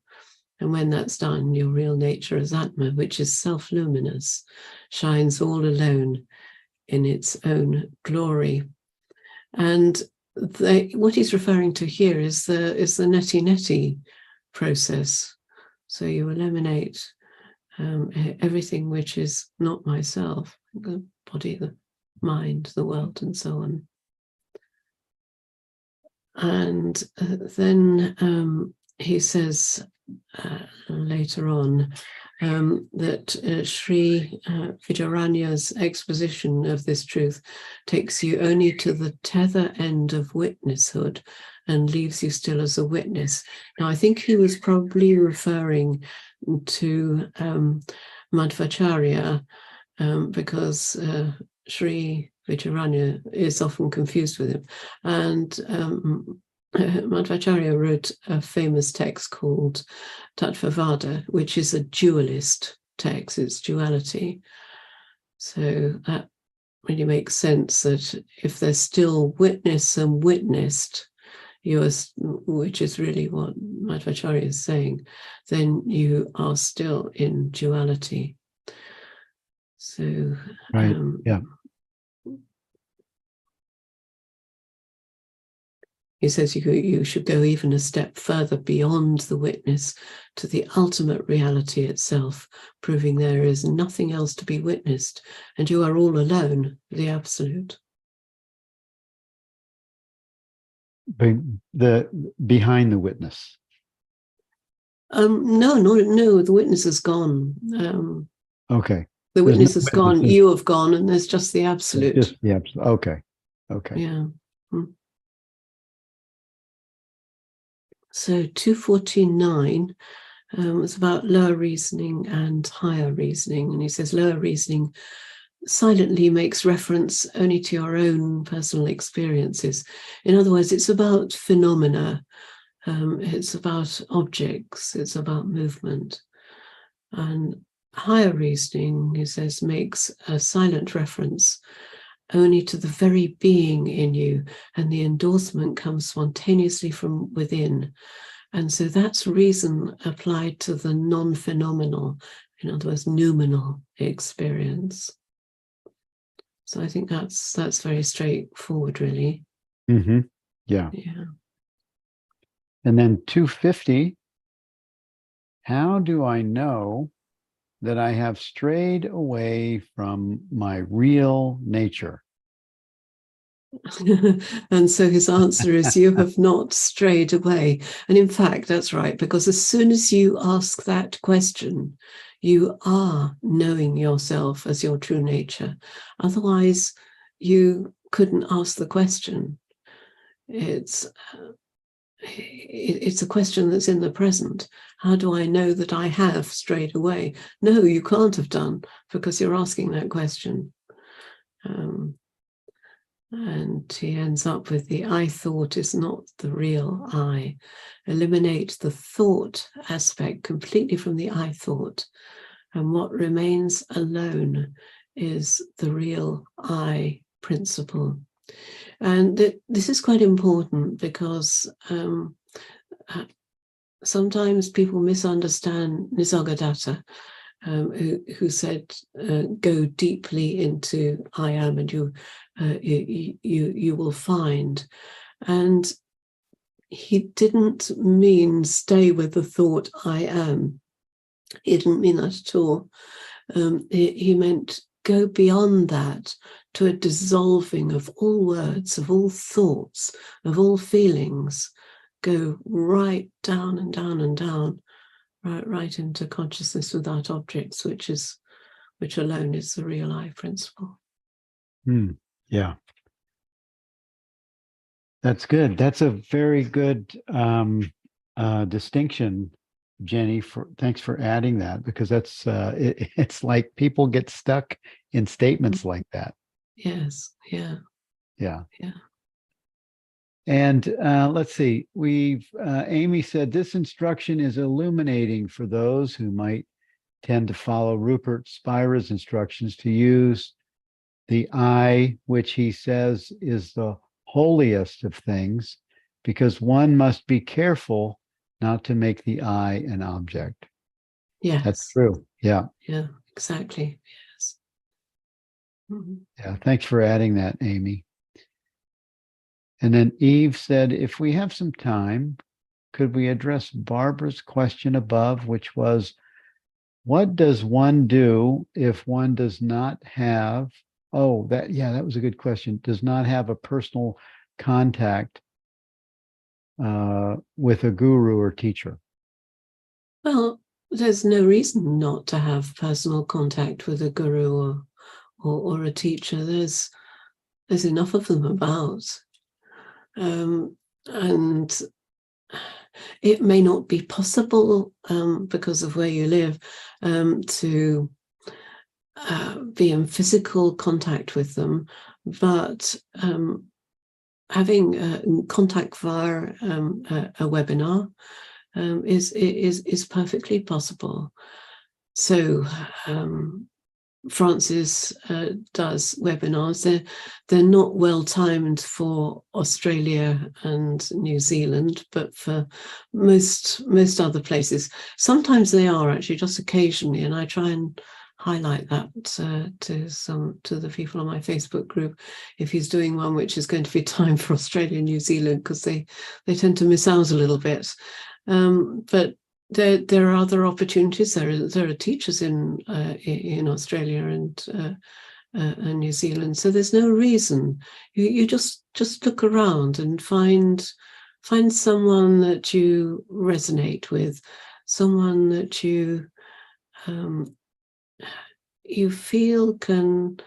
And when that's done, your real nature as Atma, which is self-luminous, shines all alone in its own glory. And what he's referring to here is the neti process. So you eliminate everything which is not myself, the body, the mind, the world, and so on. And then he says later on, that Shri Vijayaranya's exposition of this truth takes you only to the tether end of witnesshood and leaves you still as a witness. Now, I think he was probably referring to Madhvacharya, because Shri Vijaranya is often confused with him. And Madhvacharya wrote a famous text called Tattvavada, which is a dualist text, it's duality. So that really makes sense that if there's still witness and witnessed, which is really what Madhvacharya is saying, then you are still in duality. So, Right. Yeah. He says you should go even a step further beyond the witness to the ultimate reality itself, proving there is nothing else to be witnessed, and you are all alone, the absolute. Behind the witness. No, the witness is gone. Okay. The There's witness no is gone, witnesses. you have gone, and there's just the absolute. Just the absolute. Okay. Okay. Yeah. So 249 was about lower reasoning and higher reasoning. And he says lower reasoning silently makes reference only to your own personal experiences. In other words, it's about phenomena. It's about objects. It's about movement. And higher reasoning, he says, makes a silent reference only to the very being in you, and the endorsement comes spontaneously from within. And so that's reason applied to the non-phenomenal, in other words, noumenal experience. So I think that's very straightforward, really. Mm-hmm. Yeah. And then 250, how do I know that I have strayed away from my real nature? And so his answer is, you have not strayed away. And in fact, that's right, because as soon as you ask that question, you are knowing yourself as your true nature. Otherwise, you couldn't ask the question. It's a question that's in the present. How do I know that I have strayed away? No, you can't have done, because you're asking that question. And he ends up with the I thought is not the real I. Eliminate the thought aspect completely from the I thought. And what remains alone is the real I principle. And this is quite important, because sometimes people misunderstand Nisargadatta, who said, go deeply into I am, and you will find. And he didn't mean stay with the thought I am. He didn't mean that at all. He meant go beyond that to a dissolving of all words, of all thoughts, of all feelings. Go right down and down and down, right into consciousness without objects, which alone is the real I principle. Yeah. That's good. That's a very good distinction, Jenny. Thanks for adding that, because that's it's like people get stuck in statements like that. Yes. Yeah. And let's see. Amy said this instruction is illuminating for those who might tend to follow Rupert Spira's instructions to use the I, which he says is the holiest of things, because one must be careful not to make the I an object. Yes. That's true. Yeah. Yeah, exactly. Yes. Yeah. Thanks for adding that, Amy. And then Eve said, if we have some time, could we address Barbara's question above, which was, what does one do if one does not have, that was a good question, does not have a personal contact with a guru or teacher? Well, there's no reason not to have personal contact with a guru or a teacher. There's enough of them about, and it may not be possible because of where you live to be in physical contact with them, but having contact via a webinar is perfectly possible. So Francis does webinars. They're not well timed for Australia and New Zealand, but for most other places. Sometimes they are actually, just occasionally, and I try and highlight that to the people on my Facebook group if he's doing one which is going to be timed for Australia and New Zealand, because they tend to miss out a little bit. But there are other opportunities. There are teachers in Australia and New Zealand, so there's no reason. You just look around and find someone that you resonate with, someone that you feel can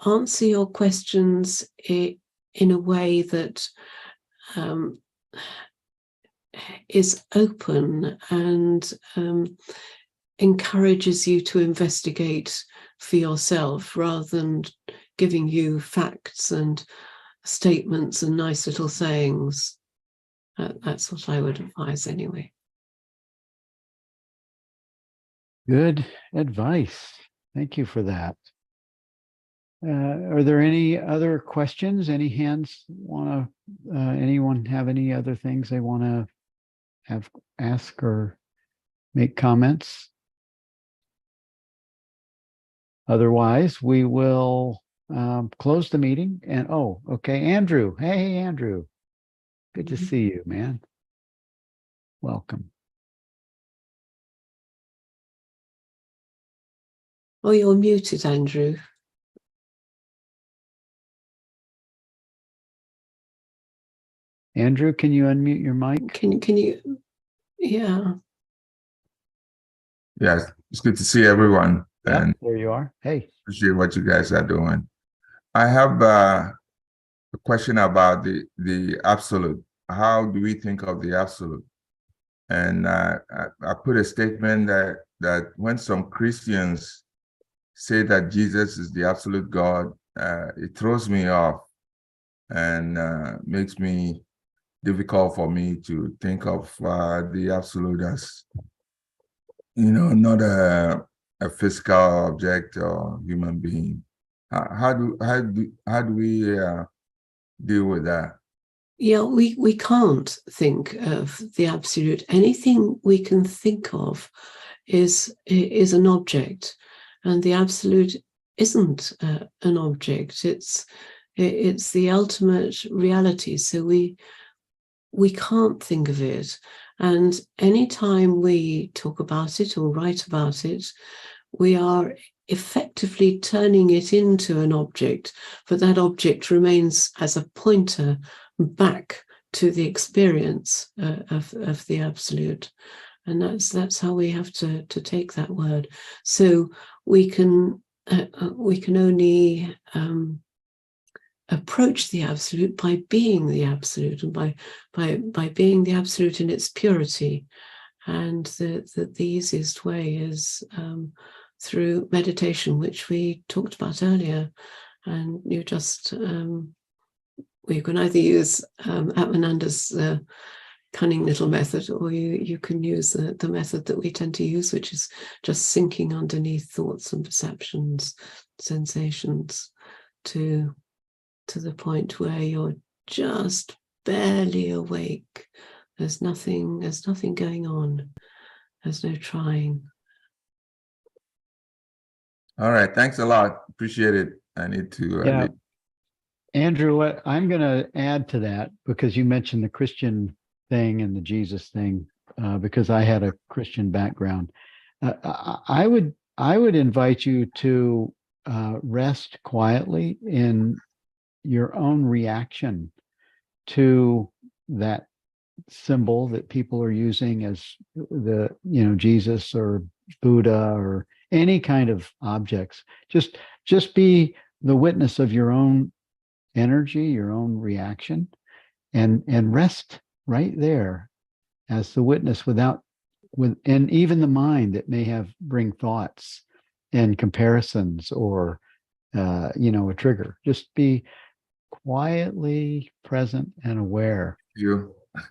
answer your questions in a way that is open and encourages you to investigate for yourself, rather than giving you facts and statements and nice little sayings. That's what I would advise anyway. Good advice. Thank you for that. Are there any other questions? Any hands want to, anyone have any other things they want to ask or make comments? Otherwise, we will close the meeting. And okay, Andrew. Hey, Andrew. Good to see you, man. Welcome. Oh, you're muted, Andrew. Andrew, can you unmute your mic? Can you? Yeah. Yes, it's good to see everyone. Yeah, And there you are. Hey. appreciate what you guys are doing. I have a question about the absolute. How do we think of the absolute? And I put a statement that when some Christians say that Jesus is the absolute God, it throws me off and makes me difficult for me to think of the absolute as, not a physical object or human being. How do we deal with that? Yeah, we can't think of the absolute. Anything we can think of is an object, and the absolute isn't an object. It's the ultimate reality. So we can't think of it. And anytime we talk about it or write about it, we are effectively turning it into an object, but that object remains as a pointer back to the experience of the absolute. And that's how we have to take that word. So we can only approach the absolute by being the absolute, and by being the absolute in its purity. And the easiest way is through meditation, which we talked about earlier. And you just you can either use Atmananda's cunning little method, or you can use the method that we tend to use, which is just sinking underneath thoughts and perceptions, sensations, to the point where you're just barely awake. There's nothing going on. There's no trying. All right, thanks a lot. Appreciate it. I need to. Andrew, what I'm going to add to that, because you mentioned the Christian thing and the Jesus thing, because I had a Christian background. I would invite you to rest quietly in your own reaction to that symbol that people are using as the, Jesus or Buddha or any kind of objects. Just be the witness of your own energy, your own reaction, and rest right there as the witness and even the mind that may bring thoughts and comparisons or a trigger. Just be quietly present and aware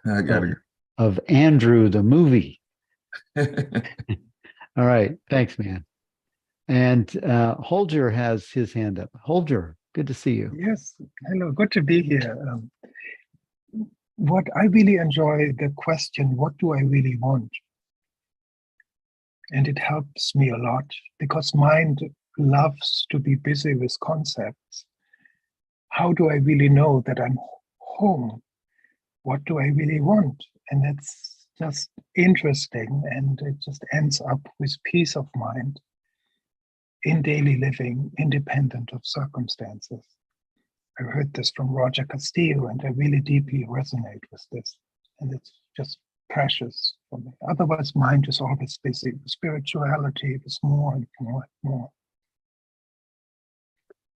I got it. of Andrew the movie. All right, thanks, man. And Holger has his hand up. Holger, good to see you. Yes, hello, good to be here. What I really enjoy the question, what do I really want? And it helps me a lot because mind loves to be busy with concepts. How do I really know that I'm home? What do I really want? And it's just interesting, and it just ends up with peace of mind in daily living, independent of circumstances. I heard this from Roger Castillo, and I really deeply resonate with this. And it's just precious for me. Otherwise, mind is always busy. Spirituality is more and more and more.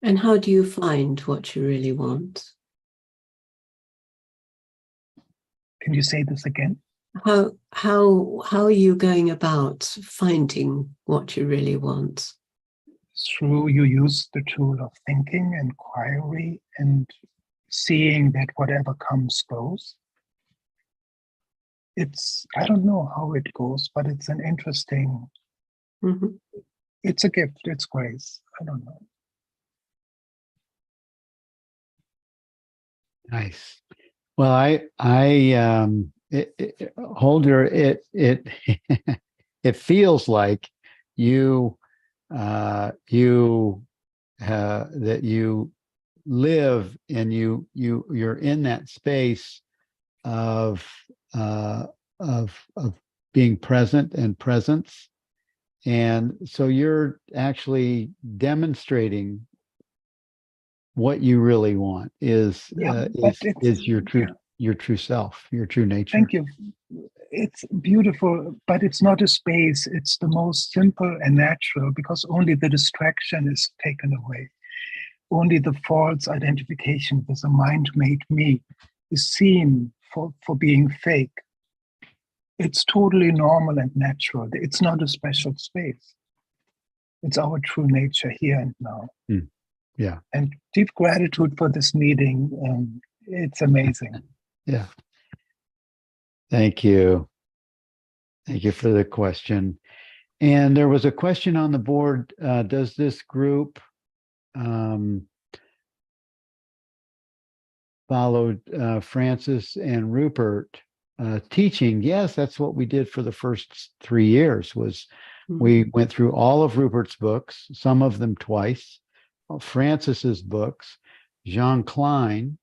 And how do you find what you really want? Can you say this again? How are you going about finding what you really want? Through you use the tool of thinking, inquiry, and seeing that whatever comes goes. I don't know how it goes, but it's an interesting, it's a gift, it's grace. I don't know. Nice. Well, Holger, it it feels like that you live and you're in that space of being present and presence, and so you're actually demonstrating what you really want is your true self, your true nature. Thank you. It's beautiful, but it's not a space. It's the most simple and natural because only the distraction is taken away. Only the false identification with a mind-made me is seen for being fake. It's totally normal and natural. It's not a special space. It's our true nature here and now. Yeah. And deep gratitude for this meeting. It's amazing. Yeah. Thank you. Thank you for the question. And there was a question on the board. Does this group followed Francis and Rupert teaching? Yes, that's what we did for the first 3 years. We went through all of Rupert's books, some of them twice, Francis's books, Jean Klein,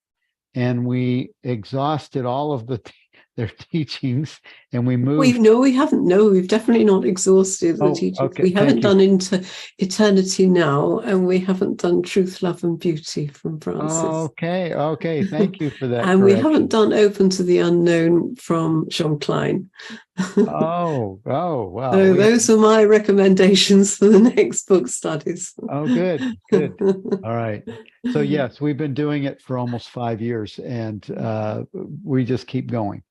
and we exhausted all of their teachings, and we moved. We haven't. No, we've definitely not exhausted the teachings. Okay, we haven't done Into Eternity Now, and we haven't done Truth, Love, and Beauty from Francis. Okay. Thank you for that. And we haven't done Open to the Unknown from Jean Klein. Wow. So those are my recommendations for the next book studies. Oh, good. All right. So yes, we've been doing it for almost 5 years, and we just keep going.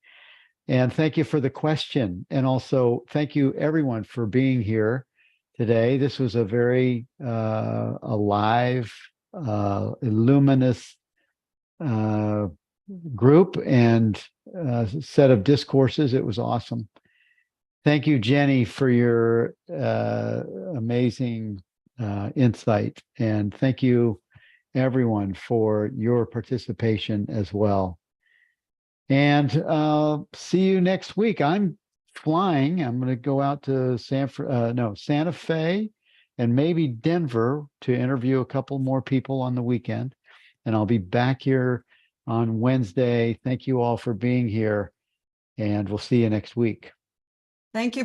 And thank you for the question. And also thank you everyone for being here today. This was a very alive, luminous group and set of discourses. It was awesome. Thank you, Jenny, for your amazing insight. And thank you, everyone, for your participation as well. And see you next week. I'm flying. I'm going to go out to Santa Fe and maybe Denver to interview a couple more people on the weekend. And I'll be back here on Wednesday. Thank you all for being here, and we'll see you next week. Thank you.